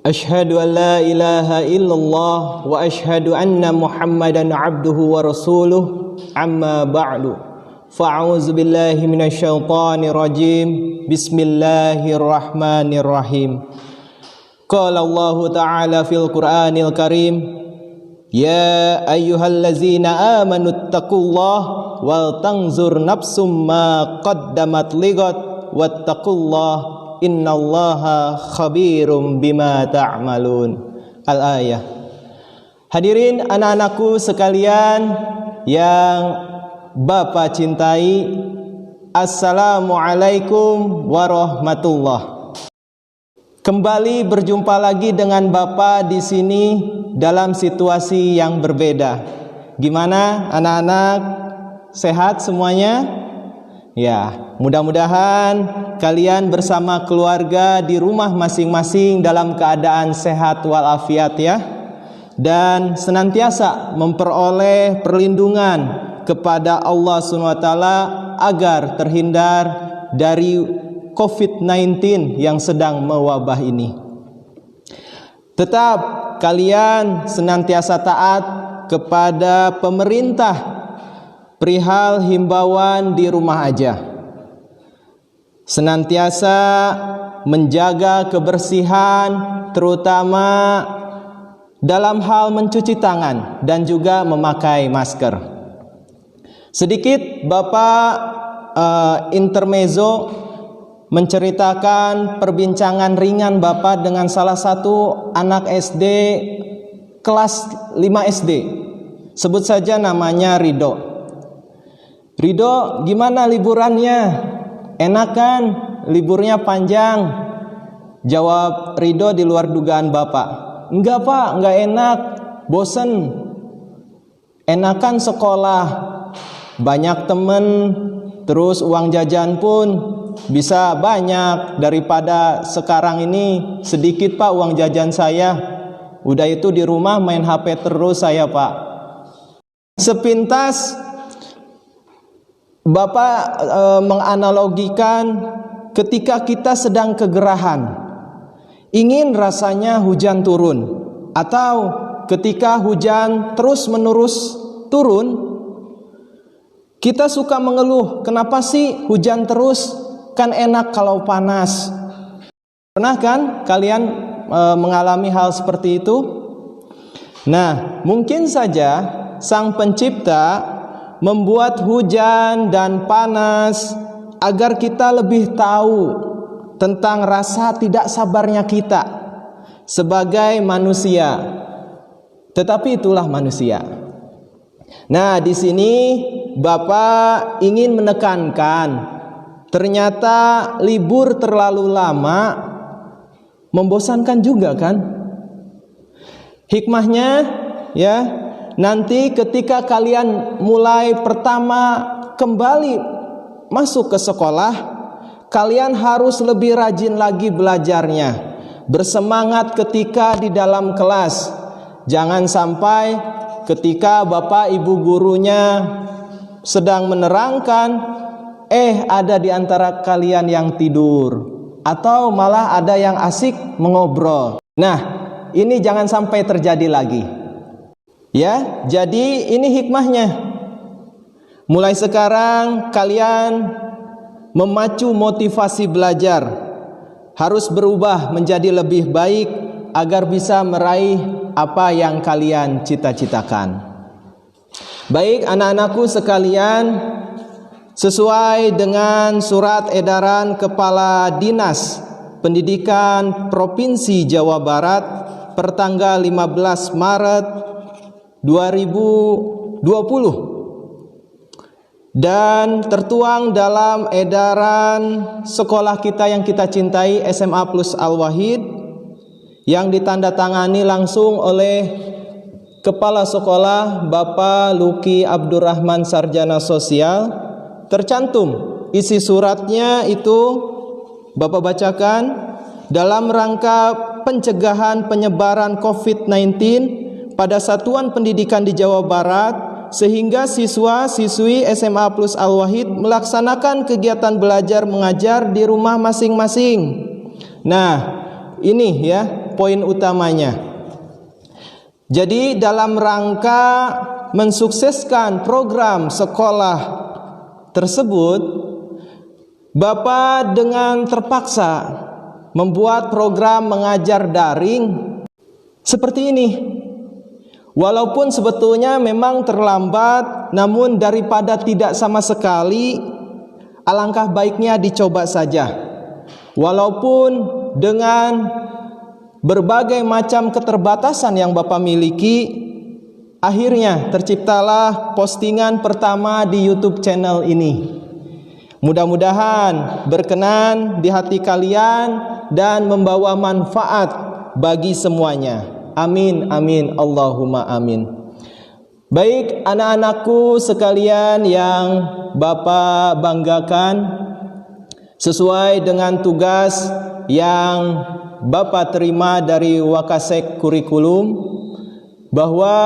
Asyhadu an la ilaha illallah wa asyhadu anna Muhammadan abduhu wa rasuluh. Amma ba'du. Fa'auzu billahi minasyaitonir rajim. Bismillahirrahmanirrahim. Qala Allah Ta'ala fil Qur'anil Karim, ya ayyuhallazina amanu taqullaha wal tanzur nafsum ma qaddamat ligat wattaqullaha innallaha khabirum bima ta'malun. Al-ayah. Hadirin anak-anakku sekalian yang Bapak cintai, Assalamualaikum warahmatullah. Kembali berjumpa lagi dengan Bapak di sini dalam situasi yang berbeda. Gimana anak-anak? Sehat semuanya? Ya, mudah-mudahan kalian bersama keluarga di rumah masing-masing dalam keadaan sehat walafiat ya, dan senantiasa memperoleh perlindungan kepada Allah SWT agar terhindar dari COVID-19 yang sedang mewabah ini. Tetap kalian senantiasa taat kepada pemerintah perihal himbauan di rumah aja. Senantiasa menjaga kebersihan, terutama dalam hal mencuci tangan dan juga memakai masker. Sedikit Bapak intermezzo menceritakan perbincangan ringan Bapak dengan salah satu anak SD kelas 5 SD. Sebut saja namanya Ridho. Ridho, gimana liburannya? Enak kan? Liburnya panjang. Jawab Ridho di luar dugaan Bapak. Enggak Pak, enggak enak. Bosen. Enakan sekolah. Banyak temen. Terus uang jajan pun bisa banyak. Daripada sekarang ini sedikit Pak uang jajan saya. Udah itu di rumah main HP terus saya Pak. Sepintas Bapak menganalogikan ketika kita sedang kegerahan, ingin rasanya hujan turun, atau ketika hujan terus-menerus turun, kita suka mengeluh, kenapa sih hujan terus? Kan enak kalau panas. Pernah kan kalian mengalami hal seperti itu? Nah, mungkin saja Sang Pencipta membuat hujan dan panas agar kita lebih tahu tentang rasa tidak sabarnya kita sebagai manusia. Tetapi itulah manusia. Nah, di sini Bapak ingin menekankan, ternyata libur terlalu lama membosankan juga kan? Hikmahnya ya, nanti ketika kalian mulai pertama kembali masuk ke sekolah, kalian harus lebih rajin lagi belajarnya. Bersemangat ketika di dalam kelas. Jangan sampai ketika Bapak Ibu gurunya sedang menerangkan, ada di antara kalian yang tidur, atau malah ada yang asik mengobrol. Nah, ini jangan sampai terjadi lagi. Ya, jadi ini hikmahnya. Mulai sekarang kalian memacu motivasi belajar, harus berubah menjadi lebih baik agar bisa meraih apa yang kalian cita-citakan. Baik anak-anakku sekalian, sesuai dengan surat edaran Kepala Dinas Pendidikan Provinsi Jawa Barat pertanggal 15 Maret 2020 dan tertuang dalam edaran sekolah kita yang kita cintai, SMA Plus Al-Wahid, yang ditandatangani langsung oleh Kepala Sekolah Bapak Luki Abdurrahman Sarjana Sosial. Tercantum isi suratnya itu Bapak bacakan, dalam rangka pencegahan penyebaran COVID-19 pada satuan pendidikan di Jawa Barat, sehingga siswa-siswi SMA Plus Al-Wahid melaksanakan kegiatan belajar mengajar di rumah masing-masing. Nah, ini ya, poin utamanya. Jadi dalam rangka mensukseskan program sekolah tersebut, Bapak dengan terpaksa membuat program mengajar daring seperti ini. Walaupun sebetulnya memang terlambat, namun daripada tidak sama sekali, alangkah baiknya dicoba saja. Walaupun dengan berbagai macam keterbatasan yang Bapak miliki, akhirnya terciptalah postingan pertama di YouTube channel ini. Mudah-mudahan berkenan di hati kalian dan membawa manfaat bagi semuanya. Amin, amin, Allahumma amin. Baik anak-anakku sekalian yang Bapak banggakan, sesuai dengan tugas yang Bapak terima dari Wakasek Kurikulum, bahwa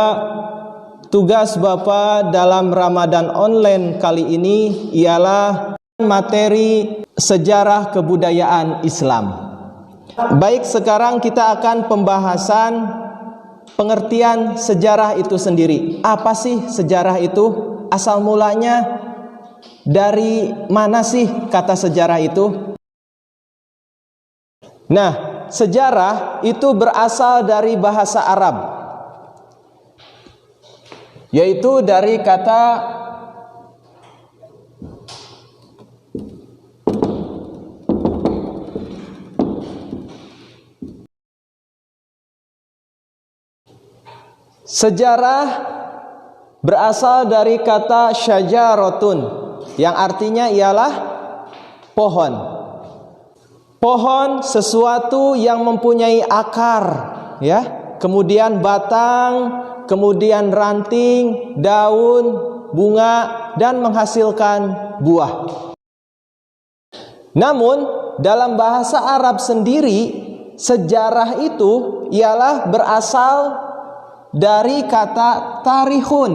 tugas Bapak dalam Ramadan online kali ini ialah materi sejarah kebudayaan Islam. Baik, sekarang kita akan pembahasan pengertian sejarah itu sendiri. Apa sih sejarah itu? Asal mulanya dari mana sih kata sejarah itu? Nah, sejarah itu berasal dari bahasa Arab, yaitu dari kata sejarah berasal dari kata syajaratun, yang artinya ialah pohon. Pohon sesuatu yang mempunyai akar, ya, kemudian batang, kemudian ranting, daun, bunga, dan menghasilkan buah. Namun dalam bahasa Arab sendiri, sejarah itu ialah berasal dari kata tarikhun.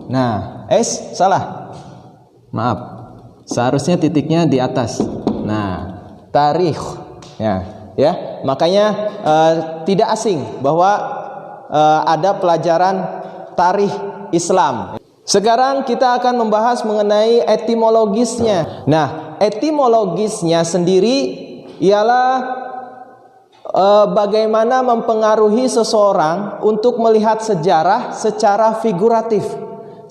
Nah, salah. Maaf. Seharusnya titiknya di atas. Nah, tarikh. Ya. Makanya tidak asing bahwa ada pelajaran tarikh Islam. Sekarang kita akan membahas mengenai etimologisnya. Nah, etimologisnya sendiri ialah bagaimana mempengaruhi seseorang untuk melihat sejarah secara figuratif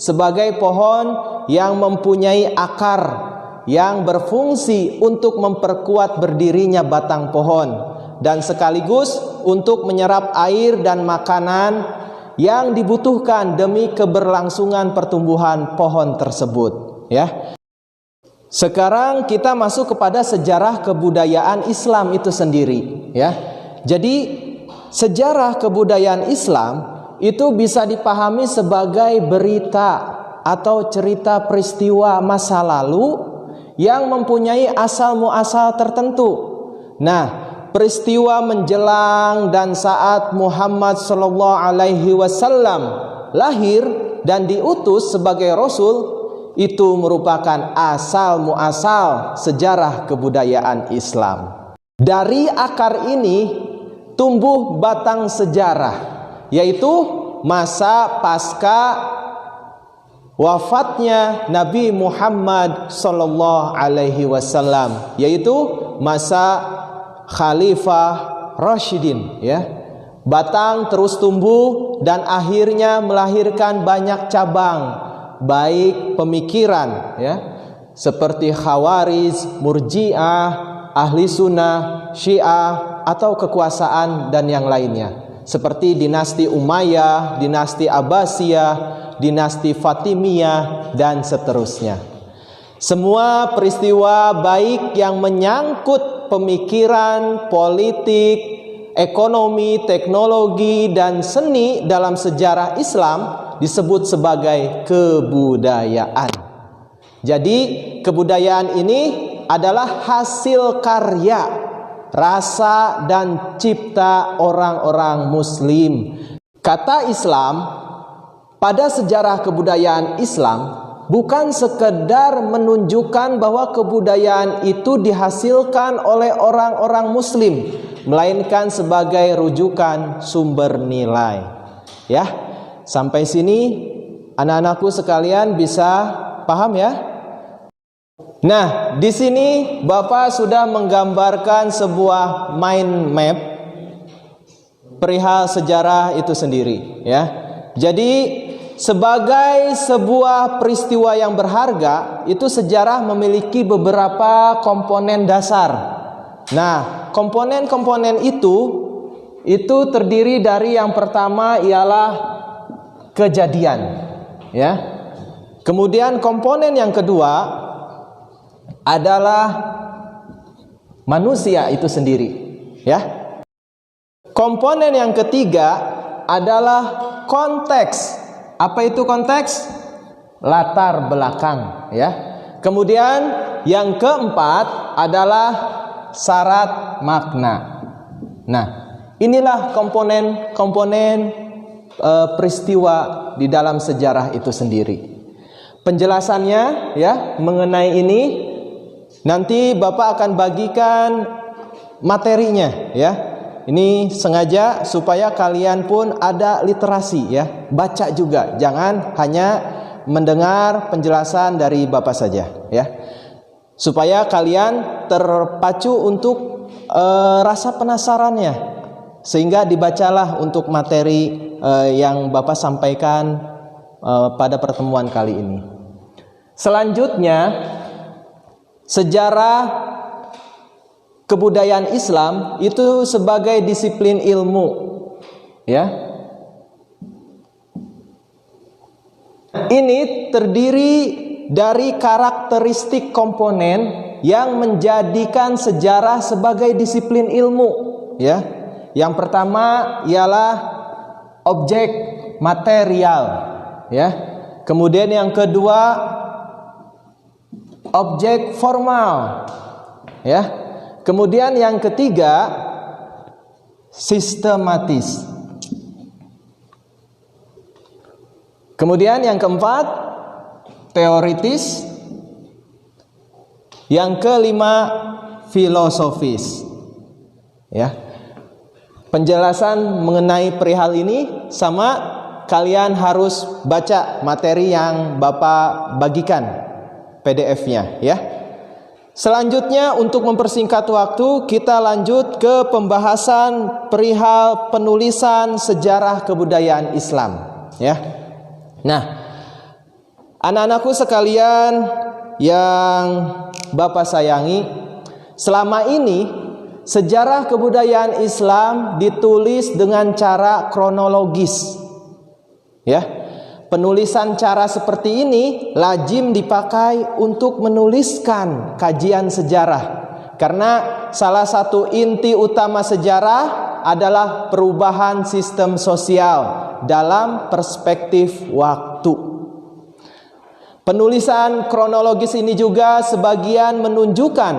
sebagai pohon yang mempunyai akar yang berfungsi untuk memperkuat berdirinya batang pohon dan sekaligus untuk menyerap air dan makanan yang dibutuhkan demi keberlangsungan pertumbuhan pohon tersebut, ya. Sekarang kita masuk kepada sejarah kebudayaan Islam itu sendiri, ya. Jadi sejarah kebudayaan Islam itu bisa dipahami sebagai berita atau cerita peristiwa masa lalu yang mempunyai asal muasal tertentu. Nah, peristiwa menjelang dan saat Muhammad SAW lahir dan diutus sebagai Rasul, itu merupakan asal muasal sejarah kebudayaan Islam. Dari akar ini tumbuh batang sejarah, yaitu masa pasca wafatnya Nabi Muhammad SAW, yaitu masa Khalifah Rasyidin, ya. Batang terus tumbuh dan akhirnya melahirkan banyak cabang, baik pemikiran, ya, seperti Khawarij, Murji'ah, Ahli Sunnah, Syiah, atau kekuasaan dan yang lainnya, seperti dinasti Umayyah, dinasti Abbasiyah, dinasti Fatimiyah, dan seterusnya. Semua peristiwa baik yang menyangkut pemikiran, politik, ekonomi, teknologi, dan seni dalam sejarah Islam disebut sebagai kebudayaan. Jadi kebudayaan ini adalah hasil karya, rasa, dan cipta orang-orang Muslim. Kata Islam pada sejarah kebudayaan Islam bukan sekedar menunjukkan bahwa kebudayaan itu dihasilkan oleh orang-orang muslim, melainkan sebagai rujukan sumber nilai. Ya, sampai sini anak-anakku sekalian bisa paham ya? Nah, di sini Bapak sudah menggambarkan sebuah mind map perihal sejarah itu sendiri, ya. Jadi sebagai sebuah peristiwa yang berharga, itu sejarah memiliki beberapa komponen dasar. Nah, komponen-komponen itu terdiri dari yang pertama ialah kejadian, ya. Kemudian komponen yang kedua adalah manusia itu sendiri, ya. Komponen yang ketiga adalah konteks. Apa itu konteks? Latar belakang, ya. Kemudian yang keempat adalah syarat makna. Nah, inilah komponen-komponen peristiwa di dalam sejarah itu sendiri. Penjelasannya ya mengenai ini nanti Bapak akan bagikan materinya, ya. Ini sengaja supaya kalian pun ada literasi, ya. Baca juga, jangan hanya mendengar penjelasan dari Bapak saja, ya. Supaya kalian terpacu untuk rasa penasarannya, sehingga dibacalah untuk materi yang Bapak sampaikan pada pertemuan kali ini. Selanjutnya, sejarah kebudayaan Islam itu sebagai disiplin ilmu, ya. Ini terdiri dari karakteristik komponen yang menjadikan sejarah sebagai disiplin ilmu, ya. Yang pertama ialah objek material, ya. Kemudian yang kedua objek formal, ya. Kemudian yang ketiga sistematis. Kemudian yang keempat teoritis. Yang kelima filosofis. Ya. Penjelasan mengenai perihal ini sama kalian harus baca materi yang Bapak bagikan PDF-nya, ya. Selanjutnya untuk mempersingkat waktu, kita lanjut ke pembahasan perihal penulisan sejarah kebudayaan Islam, ya. Nah, anak-anakku sekalian yang Bapak sayangi, selama ini sejarah kebudayaan Islam ditulis dengan cara kronologis, ya. Penulisan cara seperti ini lazim dipakai untuk menuliskan kajian sejarah. Karena salah satu inti utama sejarah adalah perubahan sistem sosial dalam perspektif waktu. Penulisan kronologis ini juga sebagian menunjukkan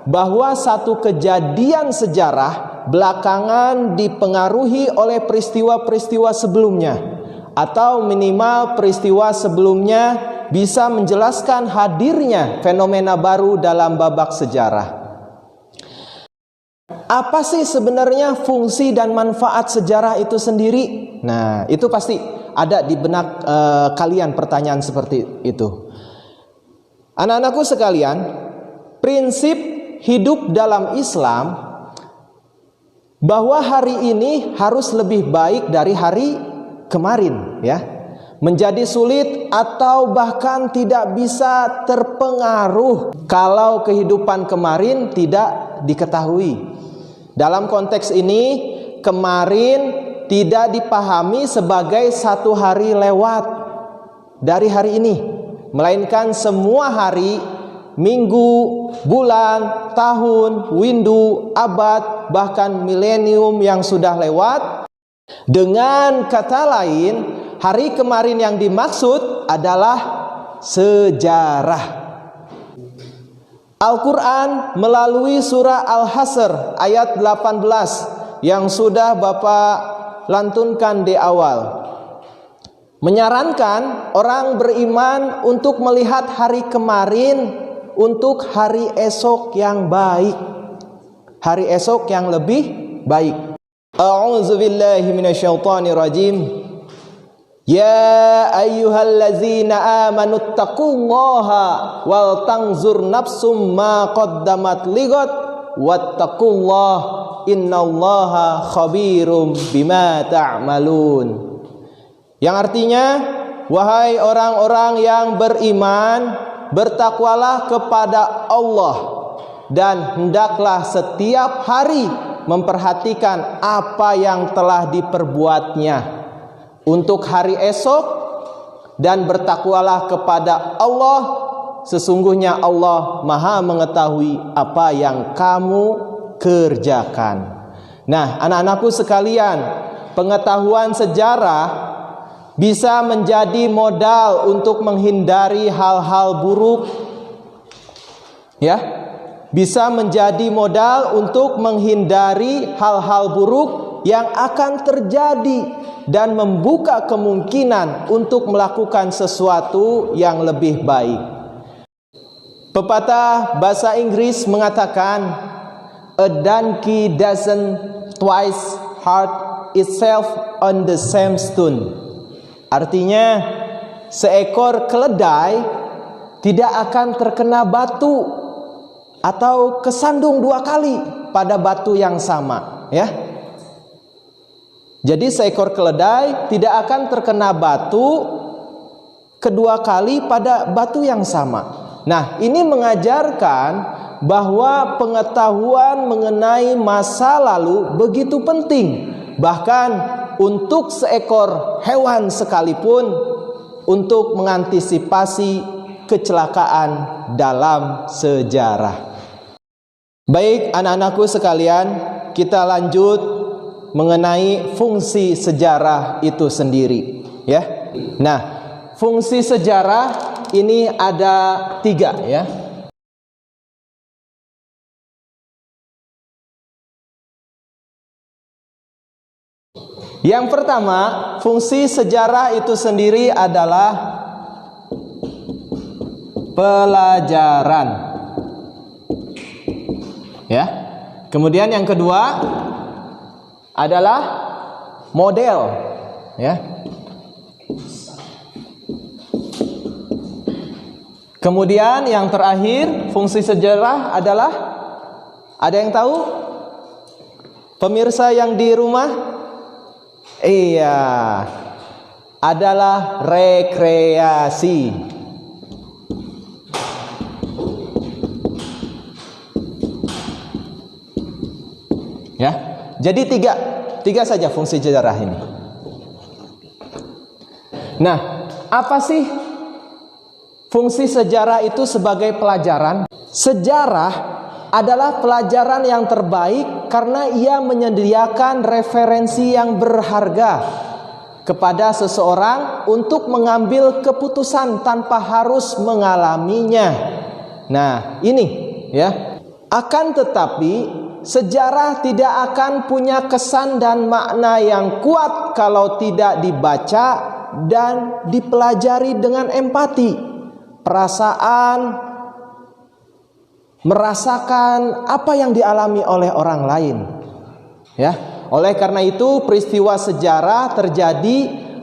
bahwa satu kejadian sejarah belakangan dipengaruhi oleh peristiwa-peristiwa sebelumnya, atau minimal peristiwa sebelumnya bisa menjelaskan hadirnya fenomena baru dalam babak sejarah. Apa sih sebenarnya fungsi dan manfaat sejarah itu sendiri? Nah, itu pasti ada di benak kalian pertanyaan seperti itu. Anak-anakku sekalian, prinsip hidup dalam Islam bahwa hari ini harus lebih baik dari hari kemarin, ya. Menjadi sulit atau bahkan tidak bisa terpengaruh kalau kehidupan kemarin tidak diketahui. Dalam konteks ini, kemarin tidak dipahami sebagai satu hari lewat dari hari ini, melainkan semua hari, minggu, bulan, tahun, windu, abad, bahkan milenium yang sudah lewat. Dengan kata lain, hari kemarin yang dimaksud adalah sejarah. Al-Quran melalui surah Al-Hasr ayat 18 yang sudah Bapak lantunkan di awal menyarankan orang beriman untuk melihat hari kemarin untuk hari esok yang baik, hari esok yang lebih baik. A'udzubillahi minasyaitonirrajim. Ya ayyuhallazina amanu taqullaha wal tanzur nafsum ma qaddamat ligat wattaqullaha innallaha khabirum bima ta'malun. Yang artinya, wahai orang-orang yang beriman, bertakwalah kepada Allah dan hendaklah setiap hari memperhatikan apa yang telah diperbuatnya untuk hari esok, dan bertakwalah kepada Allah, sesungguhnya Allah Maha mengetahui apa yang kamu kerjakan. Nah, anak-anakku sekalian, pengetahuan sejarah bisa menjadi modal untuk menghindari hal-hal buruk, ya, bisa menjadi modal untuk menghindari hal-hal buruk yang akan terjadi dan membuka kemungkinan untuk melakukan sesuatu yang lebih baik. Pepatah bahasa Inggris mengatakan, a donkey doesn't twice hurt itself on the same stone. Artinya, seekor keledai tidak akan terkena batu atau kesandung 2 kali pada batu yang sama, ya. Jadi seekor keledai tidak akan terkena batu kedua kali pada batu yang sama. Nah, ini mengajarkan bahwa pengetahuan mengenai masa lalu begitu penting. Bahkan untuk seekor hewan sekalipun, untuk mengantisipasi kecelakaan dalam sejarah. Baik anak-anakku sekalian, kita lanjut mengenai fungsi sejarah itu sendiri, ya. Nah, fungsi sejarah ini ada 3, ya. Yang pertama, fungsi sejarah itu sendiri adalah pelajaran, ya. Kemudian yang kedua adalah model, ya. Kemudian yang terakhir, fungsi sejarah adalah, ada yang tahu? Pemirsa yang di rumah? Iya, adalah rekreasi. Ya. Jadi tiga saja fungsi sejarah ini. Nah, apa sih fungsi sejarah itu sebagai pelajaran? Sejarah adalah pelajaran yang terbaik karena ia menyediakan referensi yang berharga kepada seseorang untuk mengambil keputusan tanpa harus mengalaminya. Nah, ini, ya. Akan tetapi sejarah tidak akan punya kesan dan makna yang kuat kalau tidak dibaca dan dipelajari dengan empati, perasaan, merasakan apa yang dialami oleh orang lain, ya. Oleh karena itu, peristiwa sejarah terjadi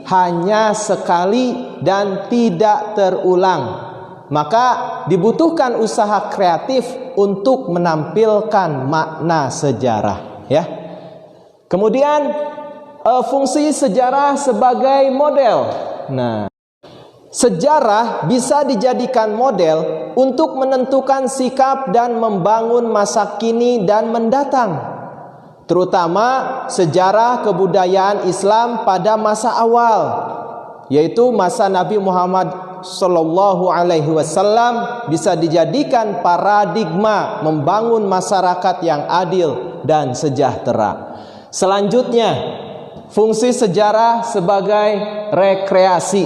hanya sekali dan tidak terulang. Maka dibutuhkan usaha kreatif untuk menampilkan makna sejarah, ya. Kemudian fungsi sejarah sebagai model. Nah, sejarah bisa dijadikan model untuk menentukan sikap dan membangun masa kini dan mendatang, terutama sejarah kebudayaan Islam pada masa awal, yaitu masa Nabi Muhammad Sallallahu Alaihi Wasallam, bisa dijadikan paradigma membangun masyarakat yang adil dan sejahtera. Selanjutnya, fungsi sejarah sebagai rekreasi.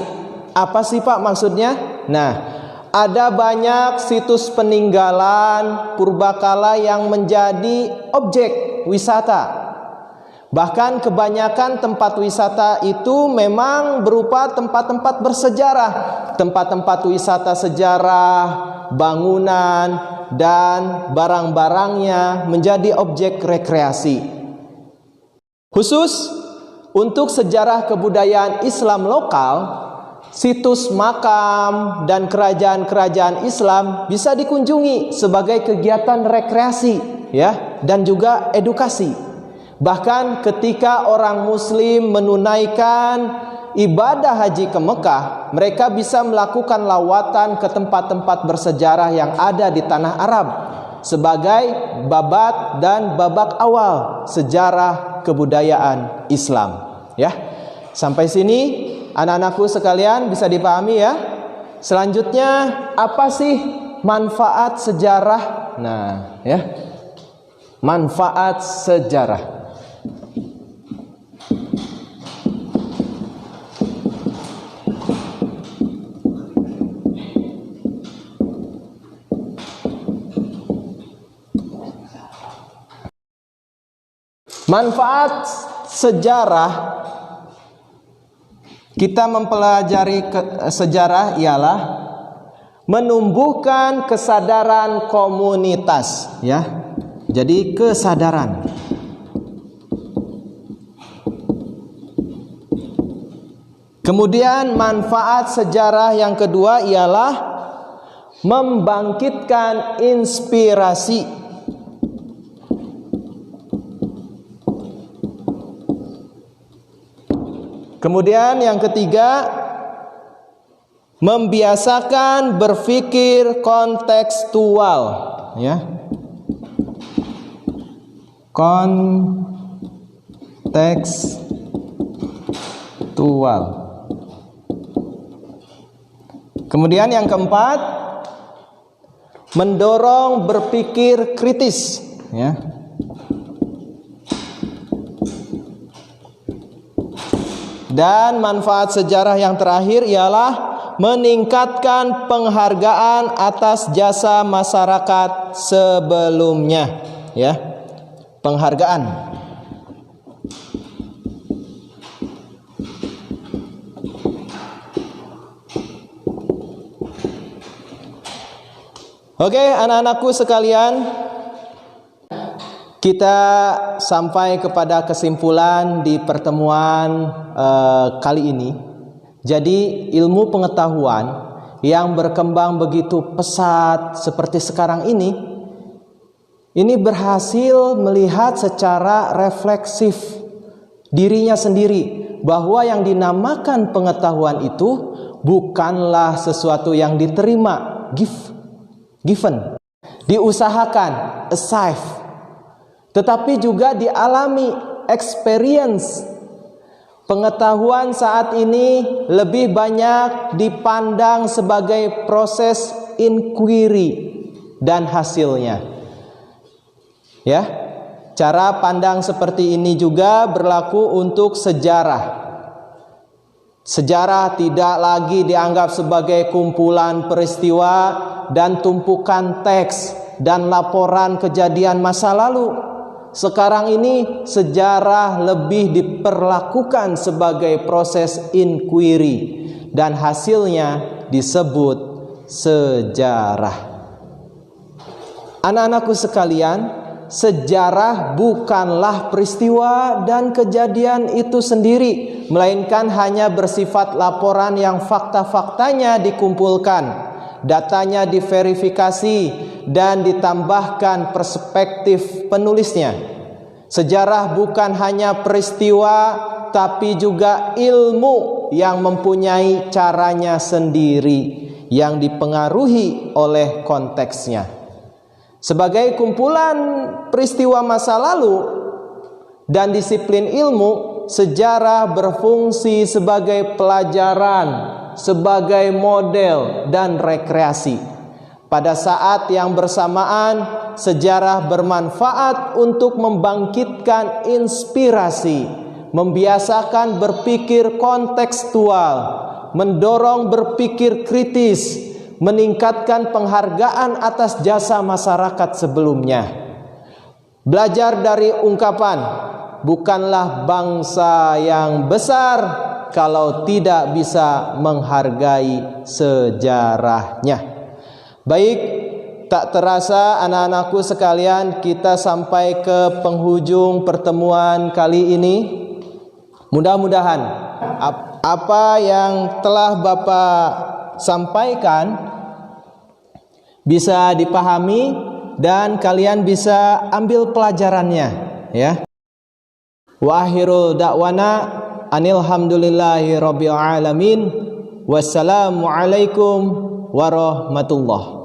Apa sih Pak maksudnya? Nah, ada banyak situs peninggalan purbakala yang menjadi objek wisata. Bahkan kebanyakan tempat wisata itu memang berupa tempat-tempat bersejarah, tempat-tempat wisata sejarah, bangunan, dan barang-barangnya menjadi objek rekreasi. Khusus untuk sejarah kebudayaan Islam lokal, situs makam dan kerajaan-kerajaan Islam bisa dikunjungi sebagai kegiatan rekreasi, ya, dan juga edukasi. Bahkan ketika orang Muslim menunaikan ibadah haji ke Mekah, mereka bisa melakukan lawatan ke tempat-tempat bersejarah yang ada di tanah Arab sebagai babat dan babak awal sejarah kebudayaan Islam. Ya, sampai sini anak-anakku sekalian bisa dipahami ya. Selanjutnya, apa sih manfaat sejarah? Nah, ya, manfaat sejarah. Manfaat sejarah, kita mempelajari sejarah ialah menumbuhkan kesadaran komunitas, ya. Jadi kesadaran. Kemudian manfaat sejarah yang kedua ialah membangkitkan inspirasi. Kemudian yang ketiga, membiasakan berpikir kontekstual, ya. Kontekstual. Kemudian yang keempat, mendorong berpikir kritis, ya. Dan manfaat sejarah yang terakhir ialah meningkatkan penghargaan atas jasa masyarakat sebelumnya, ya. Penghargaan. Oke, anak-anakku sekalian, kita sampai kepada kesimpulan di pertemuan kali ini. Jadi ilmu pengetahuan yang berkembang begitu pesat seperti sekarang ini berhasil melihat secara refleksif dirinya sendiri bahwa yang dinamakan pengetahuan itu bukanlah sesuatu yang diterima, given, diusahakan, achieve, tetapi juga dialami, experience. Pengetahuan saat ini lebih banyak dipandang sebagai proses inquiry dan hasilnya. Ya, cara pandang seperti ini juga berlaku untuk sejarah. Sejarah tidak lagi dianggap sebagai kumpulan peristiwa dan tumpukan teks dan laporan kejadian masa lalu. Sekarang ini sejarah lebih diperlakukan sebagai proses inquiry dan hasilnya disebut sejarah. Anak-anakku sekalian, sejarah bukanlah peristiwa dan kejadian itu sendiri, melainkan hanya bersifat laporan yang fakta-faktanya dikumpulkan, datanya diverifikasi dan ditambahkan perspektif penulisnya. Sejarah bukan hanya peristiwa, tapi juga ilmu yang mempunyai caranya sendiri yang dipengaruhi oleh konteksnya. Sebagai kumpulan peristiwa masa lalu dan disiplin ilmu, sejarah berfungsi sebagai pelajaran, sebagai model dan rekreasi. Pada saat yang bersamaan, sejarah bermanfaat untuk membangkitkan inspirasi, membiasakan berpikir kontekstual, mendorong berpikir kritis, meningkatkan penghargaan atas jasa masyarakat sebelumnya. Belajar dari ungkapan bukanlah bangsa yang besar kalau tidak bisa menghargai sejarahnya. Baik, tak terasa anak-anakku sekalian, kita sampai ke penghujung pertemuan kali ini. Mudah-mudahan apa yang telah Bapak sampaikan bisa dipahami dan kalian bisa ambil pelajarannya, ya. Wa akhiru da'wana anil hamdulillahi rabbil alamin. Wassalamualaikum warahmatullahi